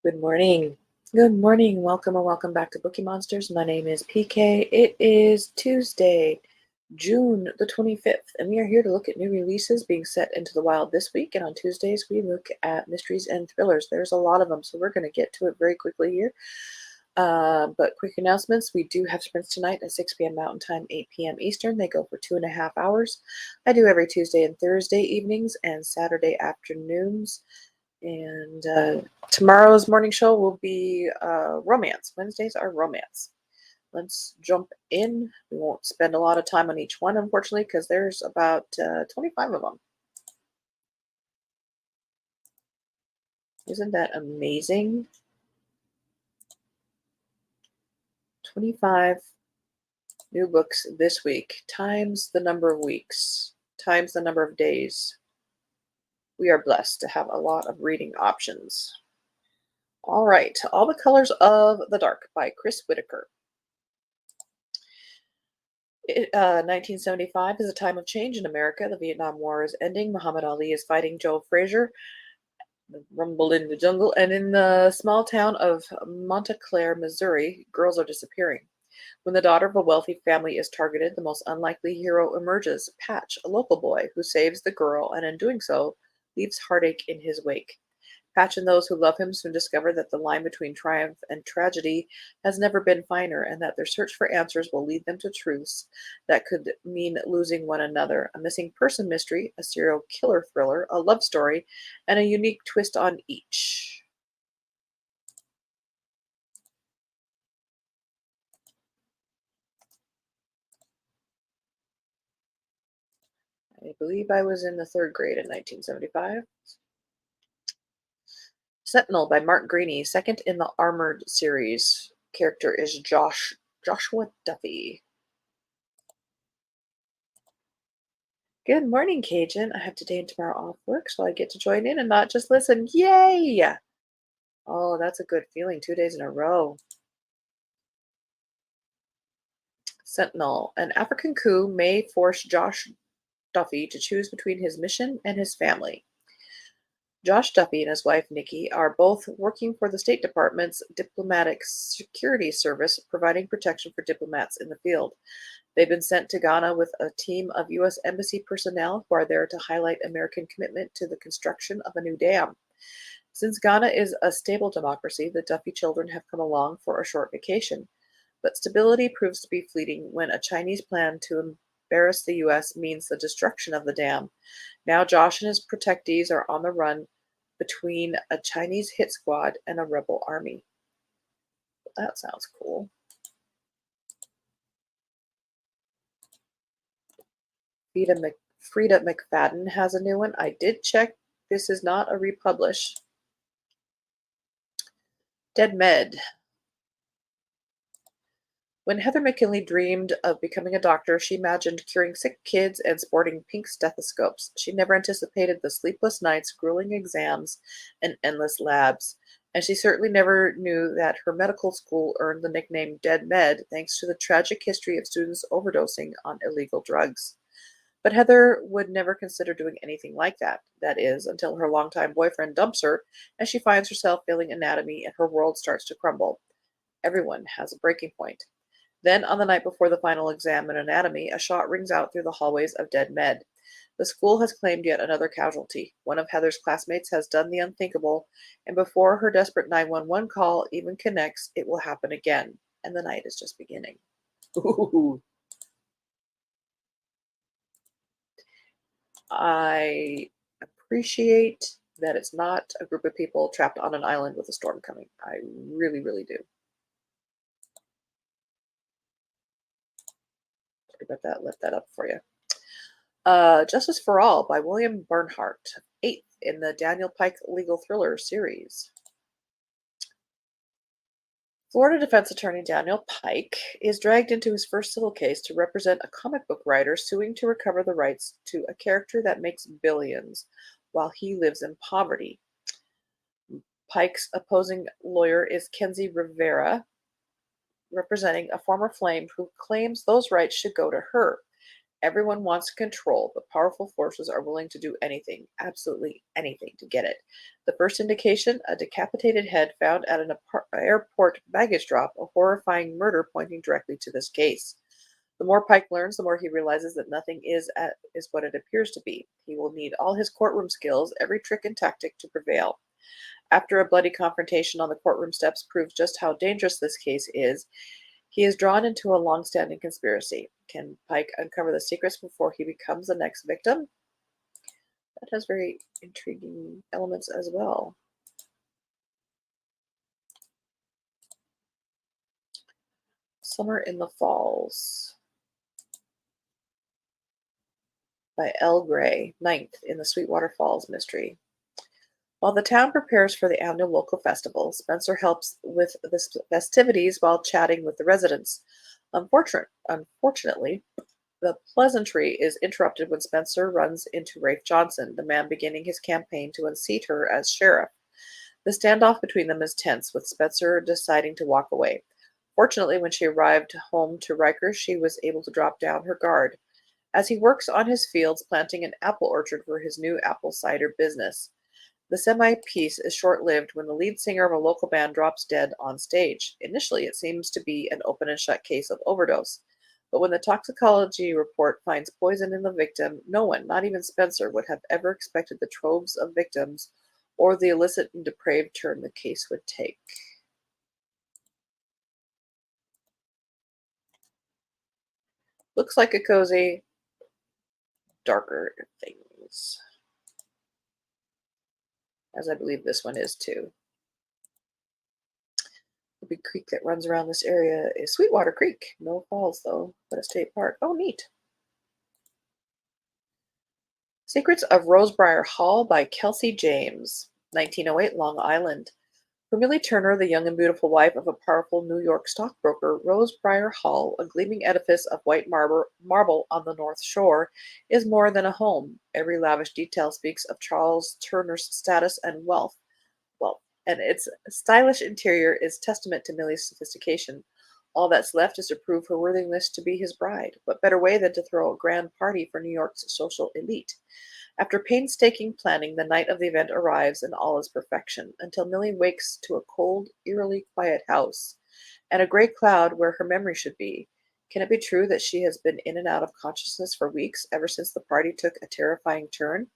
Good morning. Good morning. Welcome or welcome back to Bookeemonsters. My name is PK. It is Tuesday, June the 25th, and we are here to look at new releases being set into the wild this week. And on Tuesdays, we look at mysteries and thrillers. There's a lot of them, so we're going to get to it very quickly here. But quick announcements, we do have sprints tonight at 6 p.m. Mountain Time, 8 p.m. Eastern. They go for 2.5 hours. I do every Tuesday and Thursday evenings and Saturday afternoons. And tomorrow's morning show will be romance. Wednesdays are romance. Let's jump in. We won't spend a lot of time on each one, unfortunately, because there's about 25 of them. Isn't that amazing? 25 new books this week, times the number of weeks, times the number of days. We are blessed to have a lot of reading options. All right, All the Colors of the Dark by Chris Whitaker. 1975 is a time of change in America. The Vietnam War is ending. Muhammad Ali is fighting Joe Frazier. The rumble in the jungle. And in the small town of Montclair, Missouri, girls are disappearing. When the daughter of a wealthy family is targeted, the most unlikely hero emerges, Patch, a local boy who saves the girl and in doing so leaves heartache in his wake. Patch and those who love him soon discover that the line between triumph and tragedy has never been finer, and that their search for answers will lead them to truths that could mean losing one another. A missing person mystery, a serial killer thriller, a love story, and a unique twist on each. I believe I was in the third grade in 1975. Sentinel by Mark Greaney, second in the Armored series. Character is Joshua Duffy. Good morning, Cajun. I have today and tomorrow off work, so I get to join in and not just listen. Yay! Oh, that's a good feeling. 2 days in a row. Sentinel. An African coup may force Josh Duffy to choose between his mission and his family. Josh Duffy and his wife Nikki are both working for the State Department's Diplomatic Security Service, providing protection for diplomats in the field. They've been sent to Ghana with a team of U.S. Embassy personnel who are there to highlight American commitment to the construction of a new dam. Since Ghana is a stable democracy, the Duffy children have come along for a short vacation. But stability proves to be fleeting when a Chinese plan to embarrass the U.S. means the destruction of the dam. Now Josh and his protectees are on the run between a Chinese hit squad and a rebel army. That sounds cool. Frida McFadden has a new one. I did check. This is not a republish. Dead Med. When Heather McKinley dreamed of becoming a doctor, she imagined curing sick kids and sporting pink stethoscopes. She never anticipated the sleepless nights, grueling exams, and endless labs. And she certainly never knew that her medical school earned the nickname Dead Med thanks to the tragic history of students overdosing on illegal drugs. But Heather would never consider doing anything like that. That is, until her longtime boyfriend dumps her, and she finds herself failing anatomy and her world starts to crumble. Everyone has a breaking point. Then, on the night before the final exam in anatomy, a shot rings out through the hallways of Dead Med. The school has claimed yet another casualty. One of Heather's classmates has done the unthinkable, and before her desperate 911 call even connects, it will happen again. And the night is just beginning. Ooh. I appreciate that it's not a group of people trapped on an island with a storm coming. I really, really do. Sorry about that. Let that up for you. Justice for All by William Bernhardt, 8th in the Daniel Pike legal thriller series. Florida defense attorney Daniel Pike is dragged into his first civil case to represent a comic book writer suing to recover the rights to a character that makes billions while he lives in poverty. Pike's opposing lawyer is Kenzie Rivera, representing a former flame who claims those rights should go to her. Everyone wants control, but powerful forces are willing to do anything, absolutely anything, to get it. The first indication, a decapitated head found at an airport baggage drop, a horrifying murder pointing directly to this case. The more Pike learns, the more he realizes that nothing is what it appears to be. He will need all his courtroom skills, every trick and tactic to prevail. After a bloody confrontation on the courtroom steps proves just how dangerous this case is, he is drawn into a long-standing conspiracy. Can Pike uncover the secrets before he becomes the next victim? That has very intriguing elements as well. Summer in the Falls by L. Gray, ninth in the Sweetwater Falls mystery. While the town prepares for the annual local festival, Spencer helps with the festivities while chatting with the residents. Unfortunately, the pleasantry is interrupted when Spencer runs into Rafe Johnson, the man beginning his campaign to unseat her as sheriff. The standoff between them is tense, with Spencer deciding to walk away. Fortunately, when she arrived home to Riker, she was able to drop down her guard. As he works on his fields planting an apple orchard for his new apple cider business. The semi-piece is short-lived when the lead singer of a local band drops dead on stage. Initially, it seems to be an open and shut case of overdose. But when the toxicology report finds poison in the victim, no one, not even Spencer, would have ever expected the troves of victims or the illicit and depraved turn the case would take. Looks like a cozy, darker things, as I believe this one is too. The big creek that runs around this area is Sweetwater Creek. No falls, though, but a state park. Oh, neat. Secrets of Rosebriar Hall by Kelsey James, 1908, Long Island. For Millie Turner, the young and beautiful wife of a powerful New York stockbroker, Rosebriar Hall, a gleaming edifice of white marble on the North Shore, is more than a home. Every lavish detail speaks of Charles Turner's status and wealth. And its stylish interior is testament to Millie's sophistication. All that's left is to prove her worthiness to be his bride. What better way than to throw a grand party for New York's social elite? After painstaking planning, the night of the event arrives and all is perfection, until Millie wakes to a cold, eerily quiet house, and a gray cloud where her memory should be. Can it be true that she has been in and out of consciousness for weeks, ever since the party took a terrifying turn?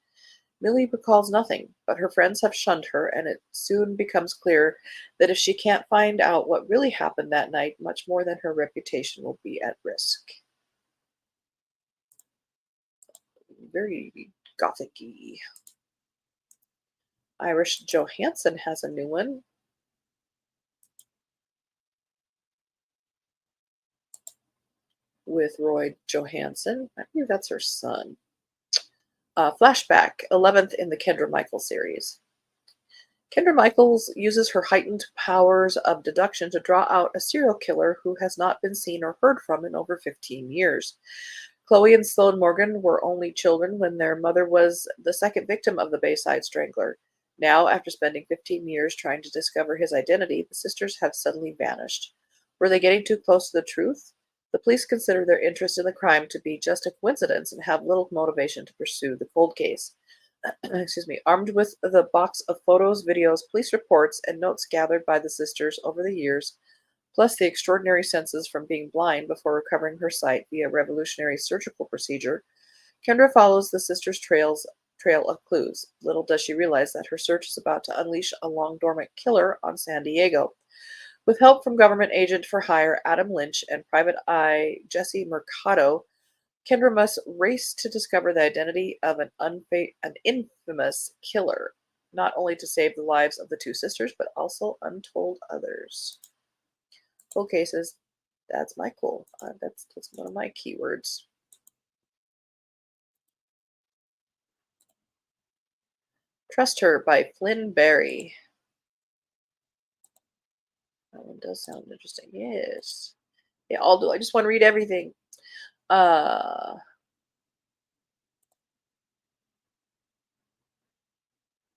Millie recalls nothing, but her friends have shunned her, and it soon becomes clear that if she can't find out what really happened that night, much more than her reputation will be at risk. Very gothic-y. Irish Johansson has a new one with Roy Johansson. I believe that's her son. Flashback, 11th in the Kendra Michaels series. Kendra Michaels uses her heightened powers of deduction to draw out a serial killer who has not been seen or heard from in over 15 years. Chloe and Sloan Morgan were only children when their mother was the second victim of the Bayside Strangler. Now, after spending 15 years trying to discover his identity, the sisters have suddenly vanished. Were they getting too close to the truth? The police consider their interest in the crime to be just a coincidence and have little motivation to pursue the cold case. Armed with the box of photos, videos, police reports, and notes gathered by the sisters over the years, plus the extraordinary senses from being blind before recovering her sight via revolutionary surgical procedure, Kendra follows the sisters' trail of clues. Little does she realize that her search is about to unleash a long-dormant killer on San Diego. With help from government agent for hire Adam Lynch and private eye Jesse Mercado, Kendra must race to discover the identity of an infamous killer, not only to save the lives of the two sisters, but also untold others. Cold cases, that's my cool. That's one of my keywords. Trust Her by Flynn Barry. That one does sound interesting. Yes. Yeah, I'll do. I just want to read everything. Uh,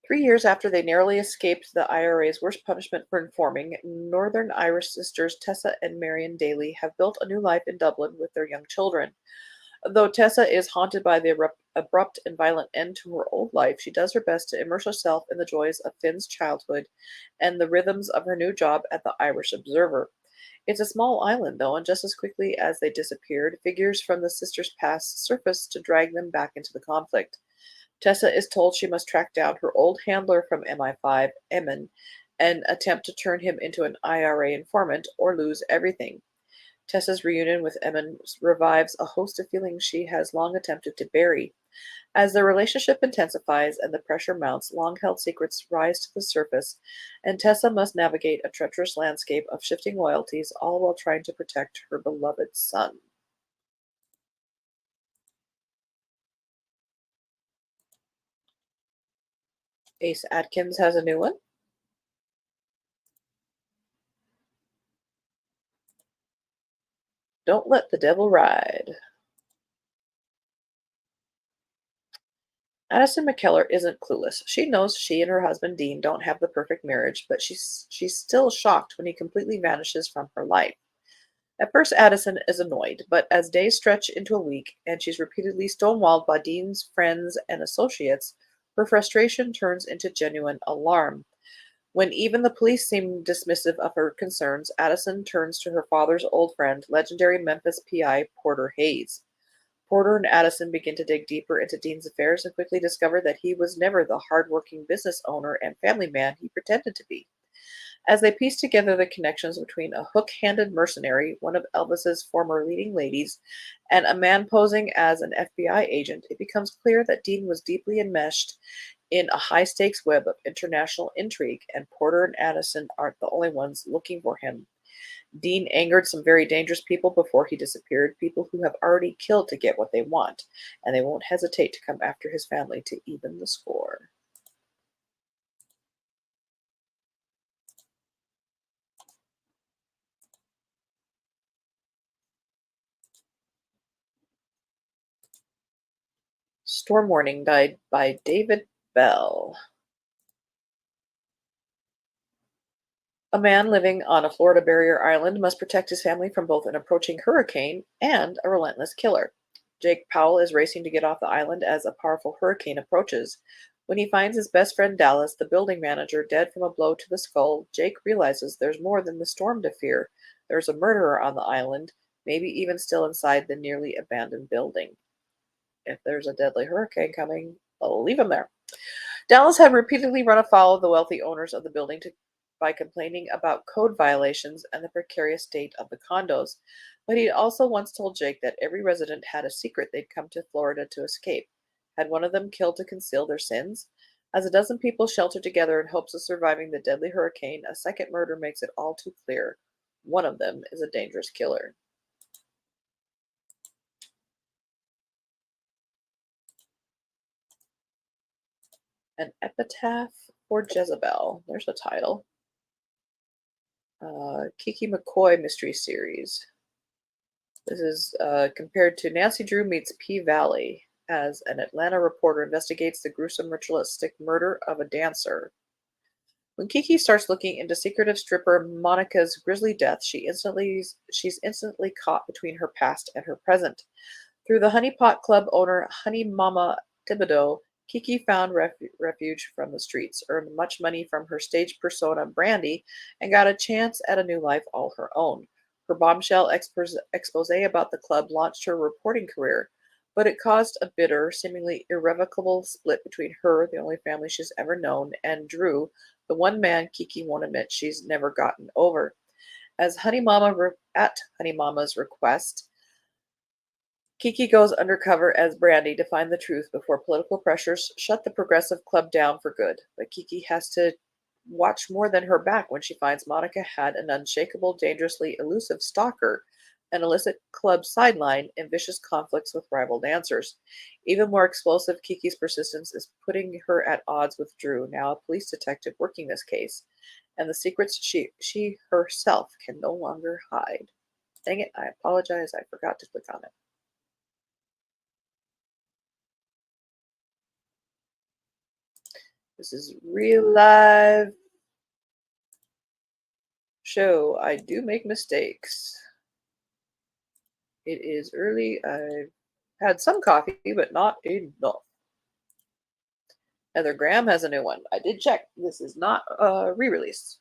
3 years after they narrowly escaped the IRA's worst punishment for informing, Northern Irish sisters Tessa and Marion Daly have built a new life in Dublin with their young children. Though Tessa is haunted by the abrupt and violent end to her old life, she does her best to immerse herself in the joys of Finn's childhood and the rhythms of her new job at the Irish Observer. It's a small island, though, and just as quickly as they disappeared, figures from the sisters' past surface to drag them back into the conflict. Tessa is told she must track down her old handler from MI5, Emin, and attempt to turn him into an IRA informant or lose everything. Tessa's reunion with Emin revives a host of feelings she has long attempted to bury. As the relationship intensifies and the pressure mounts, long held secrets rise to the surface, and Tessa must navigate a treacherous landscape of shifting loyalties, all while trying to protect her beloved son. Ace Atkins has a new one. Don't Let the Devil Ride. Addison McKellar isn't clueless. She knows she and her husband Dean don't have the perfect marriage, but she's still shocked when he completely vanishes from her life. At first, Addison is annoyed, but as days stretch into a week and she's repeatedly stonewalled by Dean's friends and associates, her frustration turns into genuine alarm. When even the police seem dismissive of her concerns, Addison turns to her father's old friend, legendary Memphis PI Porter Hayes. Porter and Addison begin to dig deeper into Dean's affairs and quickly discover that he was never the hardworking business owner and family man he pretended to be. As they piece together the connections between a hook-handed mercenary, one of Elvis's former leading ladies, and a man posing as an FBI agent, it becomes clear that Dean was deeply enmeshed in a high-stakes web of international intrigue, and Porter and Addison aren't the only ones looking for him. Dean angered some very dangerous people before he disappeared, people who have already killed to get what they want, and they won't hesitate to come after his family to even the score. Storm Warning died by David Bell. A man living on a Florida barrier island must protect his family from both an approaching hurricane and a relentless killer. Jake Powell is racing to get off the island as a powerful hurricane approaches. When he finds his best friend Dallas, the building manager, dead from a blow to the skull, Jake realizes there's more than the storm to fear. There's a murderer on the island, maybe even still inside the nearly abandoned building. If there's a deadly hurricane coming, I'll leave him there. Dallas had repeatedly run afoul of the wealthy owners of the building by complaining about code violations and the precarious state of the condos. But he'd also once told Jake that every resident had a secret they'd come to Florida to escape. Had one of them killed to conceal their sins? As a dozen people shelter together in hopes of surviving the deadly hurricane, a second murder makes it all too clear. One of them is a dangerous killer. An epitaph for Jezebel. There's a title. Kiki McCoy mystery series. This is compared to Nancy Drew meets P Valley as an Atlanta reporter investigates the gruesome ritualistic murder of a dancer. When Kiki starts looking into secretive stripper Monica's grisly death, she's instantly caught between her past and her present. Through the Honey Pot Club owner Honey Mama Thibodeau, Kiki found refuge from the streets, earned much money from her stage persona Brandy, and got a chance at a new life all her own. Her bombshell expose about the club launched her reporting career, but it caused a bitter, seemingly irrevocable split between her, the only family she's ever known, and Drew, the one man Kiki won't admit she's never gotten over. As at Honey Mama's request, Kiki goes undercover as Brandy to find the truth before political pressures shut the progressive club down for good. But Kiki has to watch more than her back when she finds Monica had an unshakable, dangerously elusive stalker, an illicit club sideline, and vicious conflicts with rival dancers. Even more explosive, Kiki's persistence is putting her at odds with Drew, now a police detective working this case, and the secrets she herself can no longer hide. Dang it, I apologize, I forgot to click on it. This is real live show. I do make mistakes. It is early. I Had some coffee, but not enough. Heather Graham has a new one. I did check. This is not a re-release.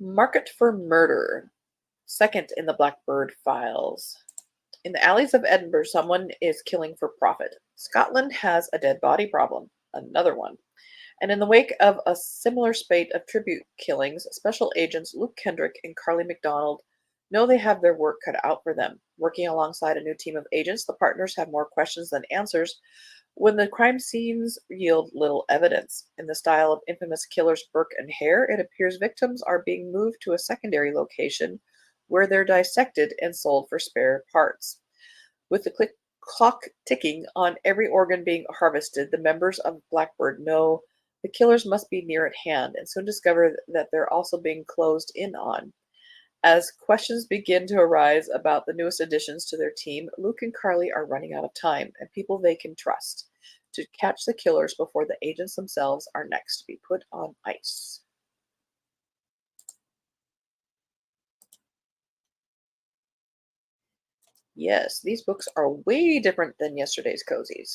Market for Murder. Second in the Blackbird Files. In the alleys of Edinburgh, someone is killing for profit. Scotland has a dead body problem. Another one. And in the wake of a similar spate of tribute killings, special agents Luke Kendrick and Carly MacDonald know they have their work cut out for them. Working alongside a new team of agents, the partners have more questions than answers when the crime scenes yield little evidence. In the style of infamous killers Burke and Hare, it appears victims are being moved to a secondary location where they're dissected and sold for spare parts. With the clock ticking on every organ being harvested, the members of Blackbird know the killers must be near at hand and soon discover that they're also being closed in on. As questions begin to arise about the newest additions to their team, Luke and Carly are running out of time and people they can trust to catch the killers before the agents themselves are next to be put on ice. Yes, these books are way different than yesterday's cozies.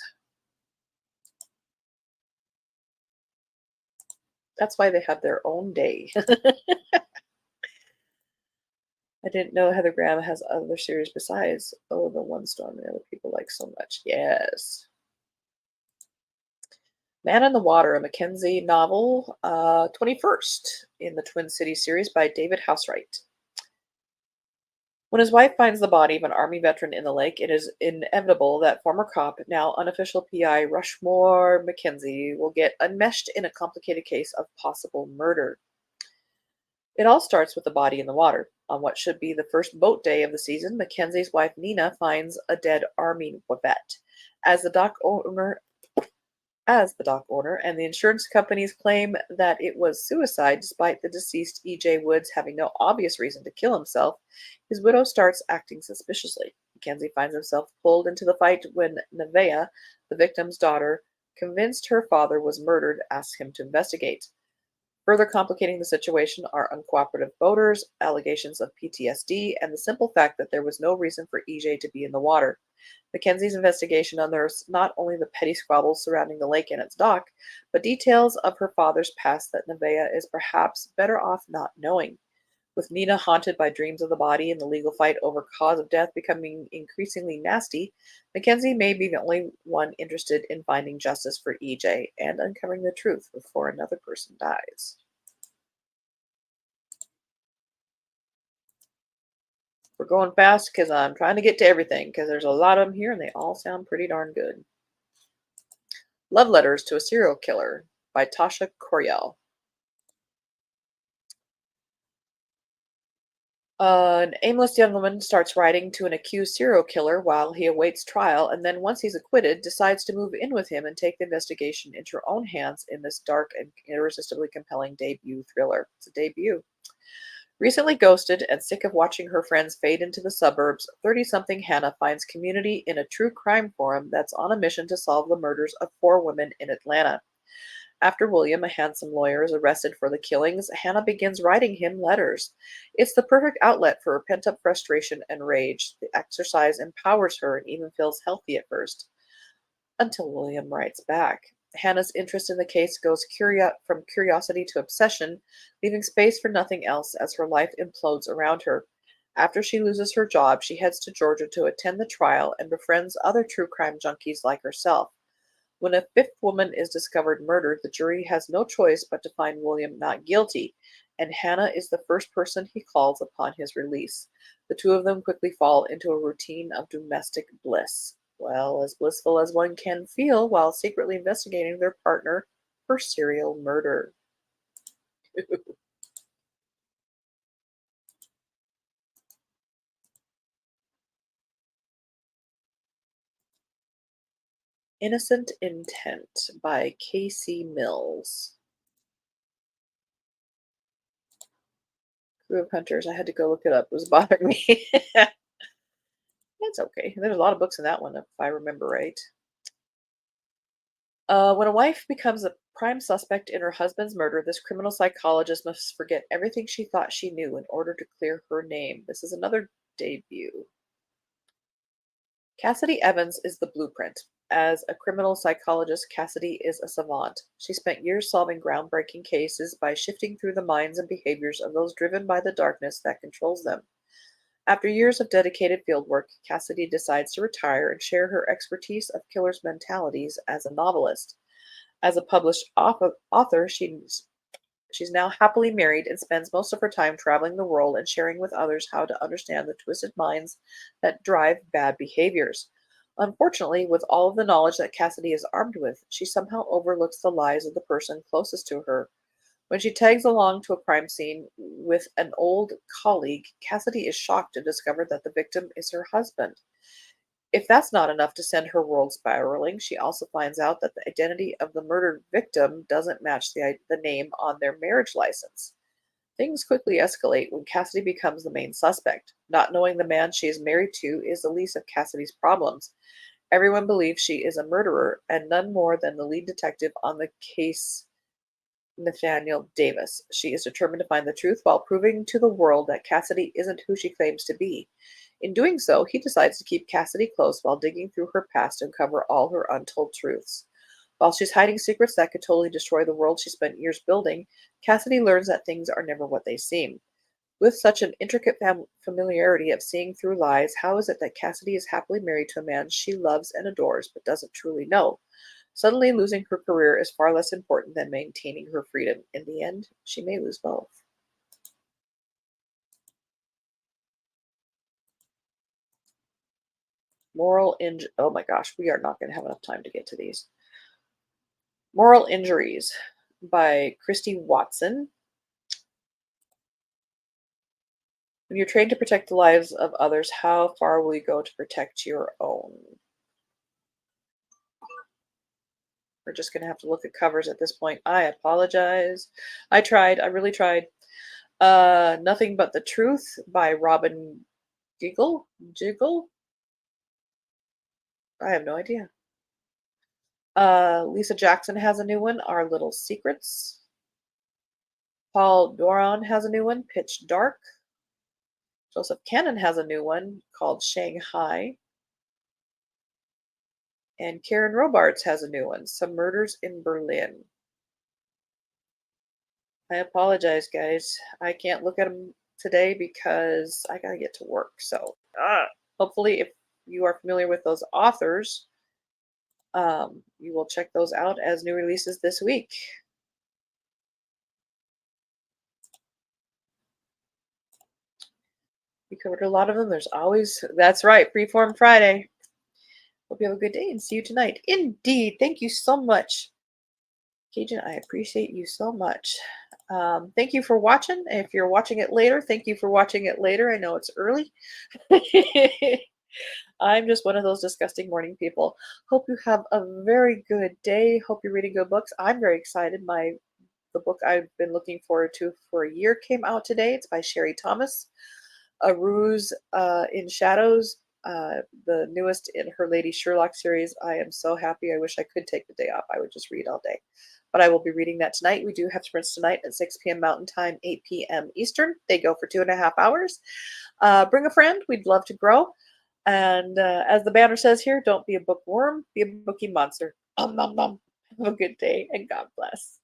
That's why they have their own day. I didn't know Heather Graham has other series besides the One Storm the other people like so much. Yes. Man in the Water, a Mackenzie novel, 21st in the Twin Cities series by David Housewright. When his wife finds the body of an Army veteran in the lake, it is inevitable that former cop, now unofficial PI Rushmore Mackenzie, will get enmeshed in a complicated case of possible murder. It all starts with the body in the water. On what should be the first boat day of the season, Mackenzie's wife Nina finds a dead Army vet. As the dock owner and the insurance companies claim that it was suicide despite the deceased E.J. Woods having no obvious reason to kill himself, his widow starts acting suspiciously. Mackenzie finds himself pulled into the fight when Nevaeh, the victim's daughter, convinced her father was murdered, asks him to investigate. Further complicating the situation are uncooperative voters, allegations of PTSD, and the simple fact that there was no reason for EJ to be in the water. Mackenzie's investigation unearths not only the petty squabbles surrounding the lake and its dock, but details of her father's past that Nevaeh is perhaps better off not knowing. With Nina haunted by dreams of the body and the legal fight over cause of death becoming increasingly nasty, Mackenzie may be the only one interested in finding justice for EJ and uncovering the truth before another person dies. We're going fast because I'm trying to get to everything because there's a lot of them here and they all sound pretty darn good. Love Letters to a Serial Killer by Tasha Coriel. An aimless young woman starts writing to an accused serial killer while he awaits trial, and then once he's acquitted, decides to move in with him and take the investigation into her own hands in this dark and irresistibly compelling debut thriller. It's a debut. Recently ghosted and sick of watching her friends fade into the suburbs, 30-something Hannah finds community in a true crime forum that's on a mission to solve the murders of 4 women in Atlanta. After William, a handsome lawyer, is arrested for the killings, Hannah begins writing him letters. It's the perfect outlet for her pent-up frustration and rage. The exercise empowers her and even feels healthy at first, until William writes back. Hannah's interest in the case goes from curiosity to obsession, leaving space for nothing else as her life implodes around her. After she loses her job, she heads to Georgia to attend the trial and befriends other true crime junkies like herself. When a 5th woman is discovered murdered, the jury has no choice but to find William not guilty, and Hannah is the first person he calls upon his release. The two of them quickly fall into a routine of domestic bliss. Well, as blissful as one can feel while secretly investigating their partner for serial murder. Innocent Intent by Casey Mills. Crew of Hunters. I had to go look it up. It was bothering me. It's okay. There's a lot of books in that one, if I remember right. When a wife becomes a prime suspect in her husband's murder, this criminal psychologist must forget everything she thought she knew in order to clear her name. This is another debut. Cassidy Evans is the blueprint. As a criminal psychologist, Cassidy is a savant. She spent years solving groundbreaking cases by shifting through the minds and behaviors of those driven by the darkness that controls them. After years of dedicated fieldwork, Cassidy decides to retire and share her expertise of killers' mentalities as a novelist. As a published author, she's now happily married and spends most of her time traveling the world and sharing with others how to understand the twisted minds that drive bad behaviors. Unfortunately, with all of the knowledge that Cassidy is armed with, she somehow overlooks the lies of the person closest to her. When she tags along to a crime scene with an old colleague, Cassidy is shocked to discover that the victim is her husband. If that's not enough to send her world spiraling, she also finds out that the identity of the murdered victim doesn't match the name on their marriage license. Things quickly escalate when Cassidy becomes the main suspect. Not knowing the man she is married to is the least of Cassidy's problems. Everyone believes she is a murderer, and none more than the lead detective on the case, Nathaniel Davis. She is determined to find the truth while proving to the world that Cassidy isn't who she claims to be. In doing so, he decides to keep Cassidy close while digging through her past to uncover all her untold truths. While she's hiding secrets that could totally destroy the world she spent years building, Cassidy learns that things are never what they seem. With such an intricate familiarity of seeing through lies, how is it that Cassidy is happily married to a man she loves and adores but doesn't truly know? Suddenly, losing her career is far less important than maintaining her freedom. In the end, she may lose both. Oh my gosh, we are not going to have enough time to get to these. Moral Injuries by Christy Watson. When you're trained to protect the lives of others, how far will you go to protect your own? We're just going to have to look at covers at this point. I apologize. I tried. I really tried. Nothing But the Truth by Robin Jiggle. I have no idea. Lisa Jackson has a new one, Our Little Secrets. Paul Doran has a new one, Pitch Dark. Joseph Cannon has a new one called Shanghai. And Karen Robarts has a new one, Some Murders in Berlin. I apologize, guys. I can't look at them today because I gotta get to work. So, hopefully, if you are familiar with those authors, you will check those out as new releases this week. We covered a lot of them. That's right, Freeform Friday. Hope you have a good day and see you tonight. Indeed. Thank you so much, Cajun. I appreciate you so much. Thank you for watching. If you're watching it later, thank you for watching it later. I know it's early. I'm just one of those disgusting morning people. Hope you have a very good day. Hope you're reading good books. I'm very excited. The book I've been looking forward to for a year came out today. It's by Sherry Thomas. A Ruse in Shadows, the newest in her Lady Sherlock series. I am so happy. I wish I could take the day off. I would just read all day. But I will be reading that tonight. We do have sprints tonight at 6 p.m. Mountain Time, 8 p.m. Eastern. They go for 2.5 hours. Bring a friend. We'd love to grow. And as the banner says here, don't be a bookworm, be a bookie monster. Have a good day and God bless.